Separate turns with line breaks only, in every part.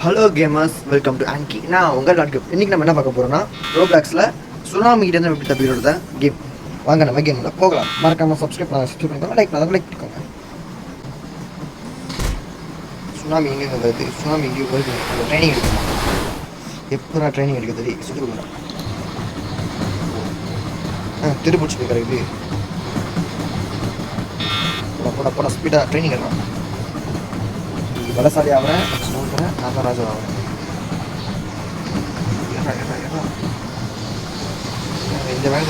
Hello gamers, welcome to ஆங்கி. நான் உங்கள் dot game. இன்றைக்கி நம்ம என்ன பார்க்க போகிறோம்னா, ரோப்ளாக்ஸில் சுனாமி கிட்டேருந்து எப்படி தப்பிக்கிறத கேம். வாங்க நம்ம கேமில் போகலாம். மறக்காமல் சப்ஸ்கிரைப் பண்ணிக்கோங்க, லைக் பண்ணிக்கோங்க. சுனாமி எங்கே வருது? சுனாமி எங்கேயோ வருது. ட்ரைனிங் எடுக்கணும். எப்போ நான் ட்ரைனிங் எடுக்க தெரியும் சொல்லி கொடுக்குறேன். திருப்பூச்சி கிடைக்குது. போட ஸ்பீடாக ட்ரைனிங் எடுக்கலாம். பலசாலி ஆகிறேன், சொல்கிறேன். நான் தான் ராஜா ஆகிறேன். இந்த வேலை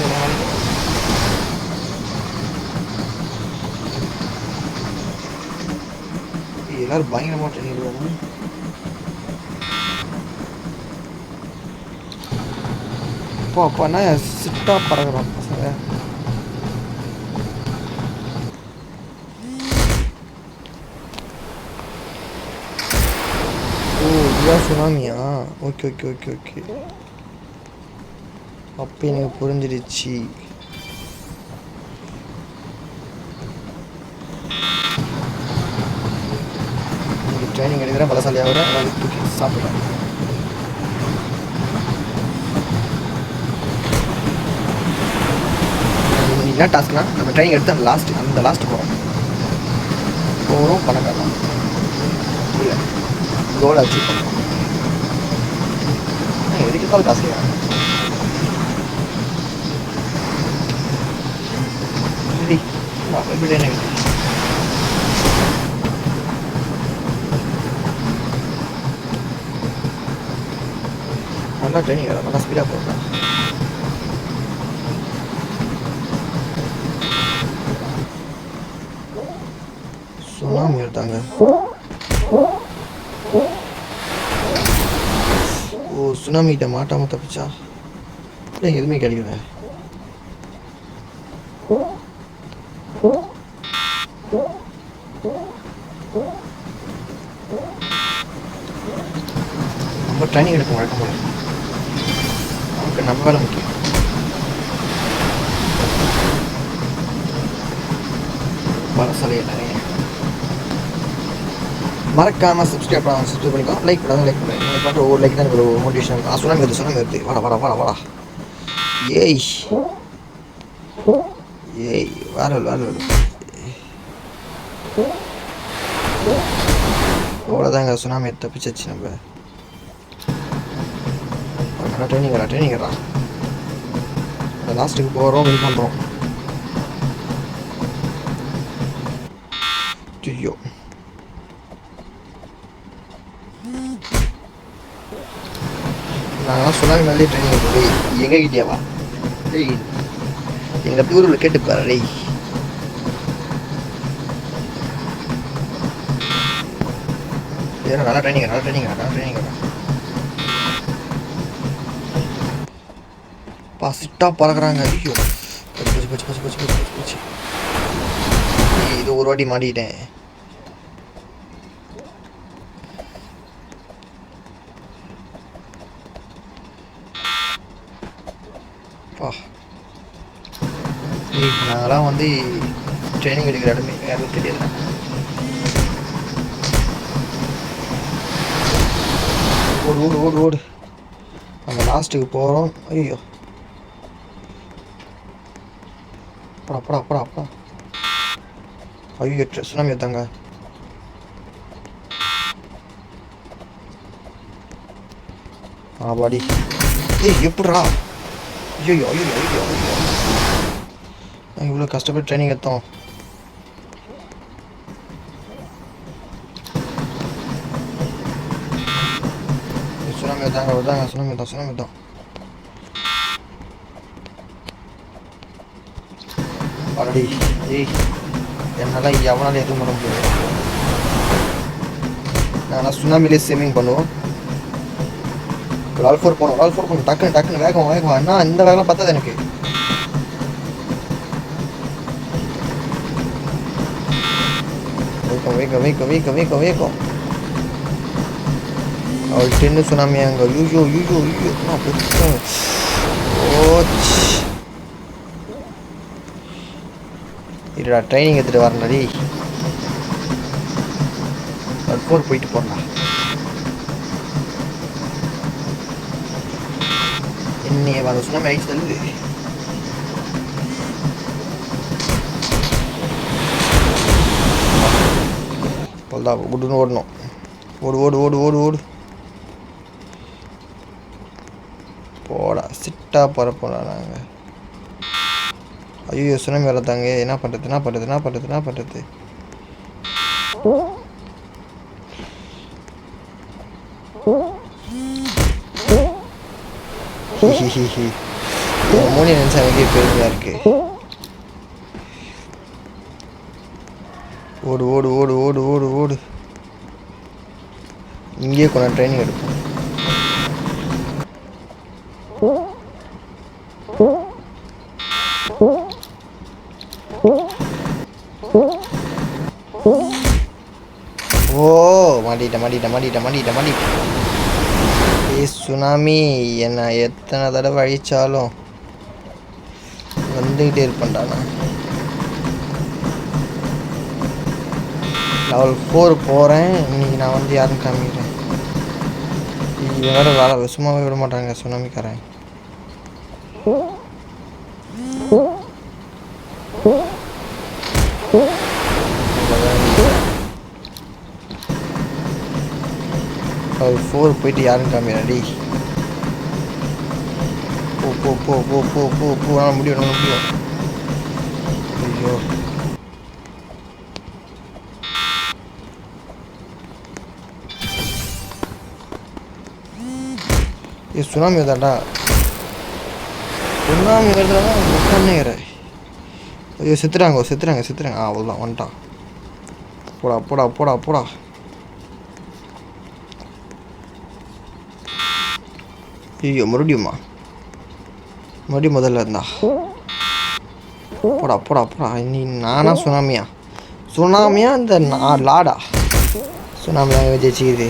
எல்லாரும் பயங்கரமாக ட்ரெயின் எடுவாங்க. அப்போனா சிட்டா பறகுறோம் பசங்க. ஓ, இதுதான் சுனாமியா? Okay okay okay okay. அப்போ எனக்கு புரிஞ்சிடுச்சு. ட்ரைனிங் எடுக்கிறேன், பலசாலியாக வர அதாவது தூக்கி சாப்பிடுறேன். என்ன டாஸ்க்னா, நம்ம ட்ரைனிங் எடுத்து அந்த லாஸ்ட் போகிறோம் பணக்காரலாம் இல்லை கோல் அச்சீவ் பண்ணுறோம். எதுக்கு தான் காசு நல்லா ட்ரைனிங் நல்லா ஸ்பீடாக போடுறேன். சுனாமி எடுத்தாங்க. ஓ, சுனாமிகிட்ட மாட்டாமல் தப்பிச்சா? இல்லை, எதுவுமே கிடைக்கல. நம்ம ட்ரைனிங் எடுக்க வழக்கம் போல நமக்கு நம்ம வேலை முக்கியம். பலசாலையை நிறைய மறக்காமல் சப்ஸ்கிரைப் பண்ணிக்கோ, லைக் பண்ணுங்க. நீங்கள் பண்ணுற ஒவ்வொரு லைக் தான் எனக்கு ஒரு மோட்டிவேஷன். சுனாமி வருது. வாடா. ஏய் வேற அவ்வளோதாங்க, சுனாமி தப்பிச்சாச்சு. நம்ம ட்ரைனிங் லாஸ்ட்டுக்கு போகிறோம், வின் பண்ணுறோம். ஐயோ, நாங்களாம் சுனாமி மேலே ட்ரைனிங் எடுத்து எங்ககிட்டேவா? டேய், எங்கள் பியூரில் கேட்டுப்பாரு. டேய், நல்லா ட்ரைனிங் சிட்டா பறக்குறாங்க. ஐயோ, போச்சு. இது ஒரு வாட்டி மாட்டிக்கிட்டேன். நாங்களாம் வந்து ட்ரைனிங் எடுக்கிற இடமே யாரும் தெரியல. ஓடு நம்ம லாஸ்ட்டுக்கு போகிறோம். ஐயோ, அப்படா ஐயோ, சுனாமி எடுத்தாங்க. பாடி எப்படா? ஐயோ, இவ்வளோ கஷ்டப்பட்டு ட்ரைனிங் எடுத்தோம். சுனாமி எடுத்தாங்க. ஆல்ரெடி என்னால் எவனால எதுவும் பண்ண முடியாது. நான் சுனாமிலே ஸ்விம்மிங் பண்ணுவோம். ஆல் ஃபோர் போகணும். டக்குன்னு வேகம். என்ன இந்த வேகம் பார்த்தது எனக்கு. வேகம். அவள் டென்னு சுனாமியாங்க. ஐயோ இருடா, ட்ரைனிங் எடுத்துகிட்டு வரேன்டி. ஃபோர் போயிட்டு போடலாம். நீ அதை சுனாமி அடிச்சு தள்ளு. அவ்வளோதான் விட்டுன்னு ஓடணும். ஓடு ஓடு ஓடு ஓடு ஓடு போடா. சிட்டா பரப்போடா நாங்கள். ஐயோ சுனாமி வரத்தாங்க. என்ன பண்ணுறது என்ன பண்ணுறது என்ன பண்ணுறது என்ன பண்ணுறது? மூணு நிமிஷம் எனக்கே பெருமையாக இருக்கு. ஓடு ஓடு ஓடு ஓடு ஓடு ஓடு. இங்கேயே கொஞ்சம் ட்ரைனிங் எடுப்போம். ஓ மாட்டிட்டேன் மாட்டிட்டேன் மாட்டிட்டேன் மாட்டிட்டேன் மாட்டிட்டேன். சுனாமி என்னை எத்தனை தடவை அழிச்சாலும் வந்துக்கிட்டே இருப்பேன்டா நான். லெவல் 4 போகிறேன். இன்னைக்கு நான் வந்து யாருன்னு காமிக்கிறேன். இது வேறு வேலை சும்மாவே விட மாட்டாங்க சுனாமிக்காரன். லெவல் 4 போயிட்டு யாருன்னு காமிக்கிறேன். டி போ போ போ போ போ போ போ. நான் முடியும் நான் முடியும். ஐயோ சுனாமி வருதாடா. சுனாமி வருதுடா. உட்காந்துங்கிற. ஐயோ செத்துறாங்க செத்துறாங்க செத்துறாங்க. அவ்வளோதான் வந்துட்டான். போடா போடா போடா போடா. ஐயோ மறுபடியுமா மறுபடியும் முதல்ல இருந்தா. போடா போடா போடா. நீ நானா சுனாமியா சுனாமியா இந்த லாடா சுனாமி தாங்க விஜயிச்சுக்குது.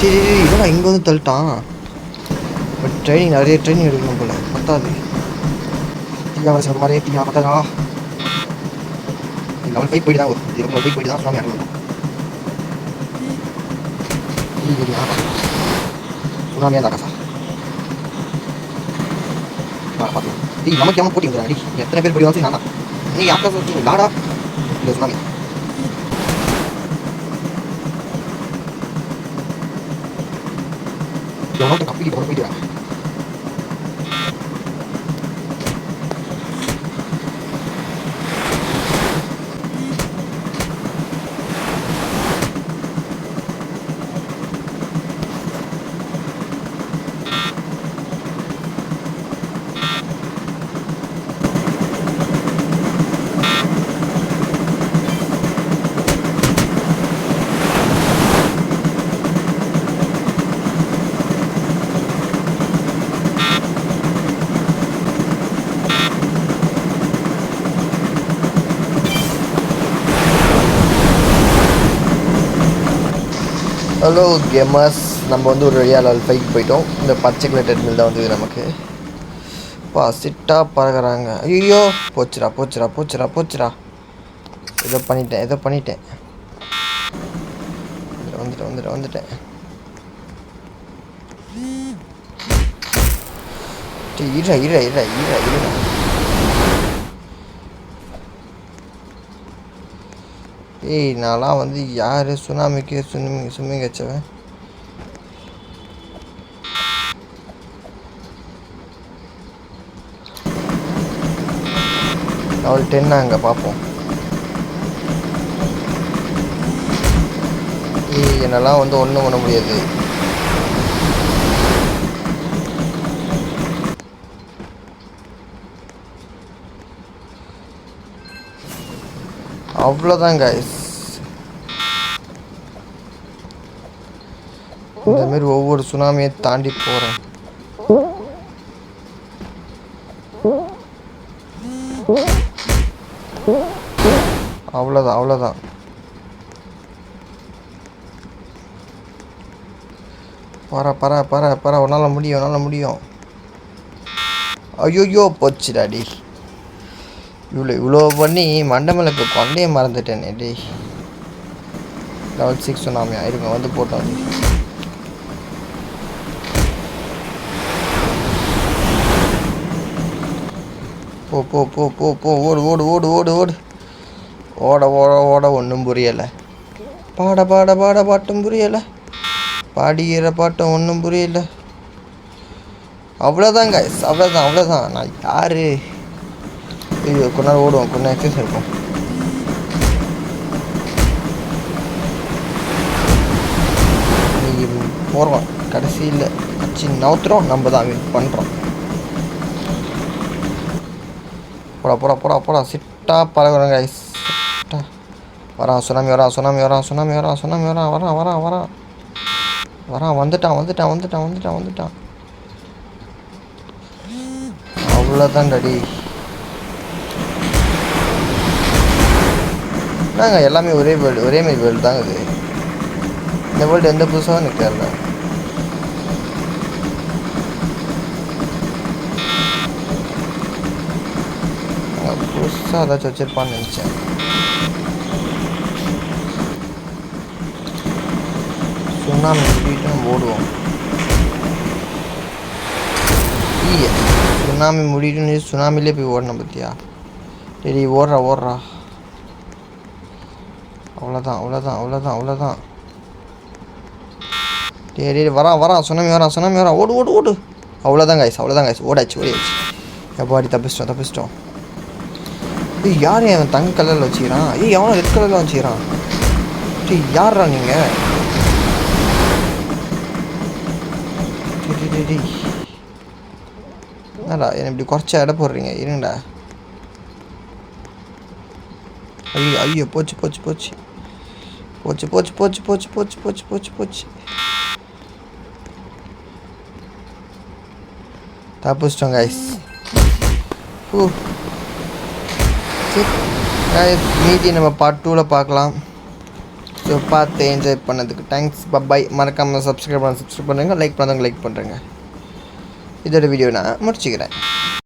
சரி இதெல்லாம் இங்கே வந்து தள்ளிட்டான். பட் ட்ரைனிங் நிறைய ட்ரைனிங் எடுக்கணும் போல. பத்தாது சொல்கிற மாதிரி தீயா பத்தாதா. லெவல் 5 போயிட்டு தான் லெவல் 5 போயிட்டு தான் சுனாமி ஆடணும். சுனாமியா தான் காசா பார்க்கலாம். நமக்கு எவன் போட்டி வந்துடா. எத்தனை பேர் போய் வந்து நானா நீ அக்கா சொல்லி லாடா இல்லை சுனாமி. எவ்வளோ கப்பி போயிட்டு ஹலோ கேமர்ஸ், நம்ம வந்து ஒரு வழியாக லெவல் 5 போயிட்டோம். இந்த பச்சை கலர் டெட்மில் தான் வந்து நமக்கு சிட்டாக பறகுறாங்க. ஐயோ போச்சுடா போச்சுடா போச்சுடா போச்சுடா. ஏதோ பண்ணிட்டேன் வந்துட்டேன். இரா ஏய் நான்லாம் வந்து யார் சுனாமிக்கு ஸ்விம்மிங் வச்சவன். லெவல் 10 அங்கே பார்ப்போம். ஏய் என்னெல்லாம் வந்து ஒன்றும் பண்ண முடியாது. அவ்வளோதான் கைஸ். இந்தமாரி ஒவ்வொரு சுனாமியை தாண்டி போகிறேன். அவ்வளோதான் பர உன்னால் முடியும். ஐயோ போச்சுடாடி. இவ்வளோ பண்ணி மண்டமலுக்கு கொண்டையே மறந்துட்டேனே டி. லெவல் 6 சுனாமி ஆயிருங்க வந்து போட்டோம். போ போ போ போ போ ஓடு ஓடு ஓடு ஓடு ஓடு ஓட ஓட ஓட ஒன்றும் புரியலை. பாட பாட பாட பாட்டும் புரியலை. பாடிக்கிற பாட்டும் ஒன்றும் புரியல. அவ்வளோதான் கைஸ், அவ்வளோதான் அவ்வளோதான். நான் யார்? ஐயோ கொஞ்ச நேரம் ஓடுவோம், கொஞ்சம் எக்ஸசைஸ் இருக்கும். போகிறோம் கடைசியில் கட்சி நவுத்துறோம், நம்ம தான் பண்ணுறோம். போடா போடா போடா போடா சிட்டாக பழகுறோம் கைஸ். சிட்டா வரான் சுனாமி, வரான் சுனாமி, வரான் சுனாமி, வரான் சுனாமி, வரான் வரான் வரான் வரான் வரான் வந்துட்டான் வந்துட்டான் வந்துட்டான் வந்துட்டான் வந்துட்டான். அவ்வளோதான் டாடி. நாங்க எல்லாமே ஒரே வேர்ல்டு, ஒரே மாதிரி வேர்ல்டு தாங்க இது. இந்த வேர்ல்டு எந்த புதுசாக எனக்கு தெரியல. புதுசாக ஏதாச்சும் வச்சிருப்பான்னு நினச்சேன். சுனாமி முடிவிட்டு நம்ம ஓடுவோம். இல்லையே சுனாமி முடிவிட்டு சுனாமிலே போய் ஓடணும் பற்றியா? சரி ஓடுறா ஓடுறா. அவ்வளோதான் அவ்வளோதான் அவ்வளோதான் அவ்வளோதான். சரி வரான் வரான் சுனாமி, வரான் சுனாமி, வரான் ஓடு ஓடு ஓடு. அவ்வளோதான் கைஸ், அவ்வளோதான் கைஸ். ஓடாச்சு ஓடியாச்சு. எப்பாடி தப்பிச்சிட்டோம் தப்பிச்சிட்டோம். ஏய் யார் அவன் தங்க கலரில் வச்சுக்கிறான்? ஏய் அவனும் ரெட் கலரில் வச்சுக்கிறான். டேய் யாரா நீங்கள்? என்னடா என்ன இப்படி குறைச்சா இட போடுறீங்க? இருங்கடா. ஐயோ ஐயோ போச்சு போச்சு போச்சு போச்சு போச்சு போச்சு போச்சு போச்சு போச்சு போச்சு போச்சு. தப்பிச்சிட்டோம் கைஸ். மீதி நம்ம பார்ட் 2ல் பார்க்கலாம். ஸோ பார்த்து என்ஜாய் பண்ணதுக்கு தேங்க்ஸ். பாய். மறக்காமல் சப்ஸ்கிரைப் பண்ணுங்கள், லைக் பண்ணுறவங்க லைக் பண்ணுறேங்க. இதோட வீடியோ நான் முடிச்சுக்கிறேன்.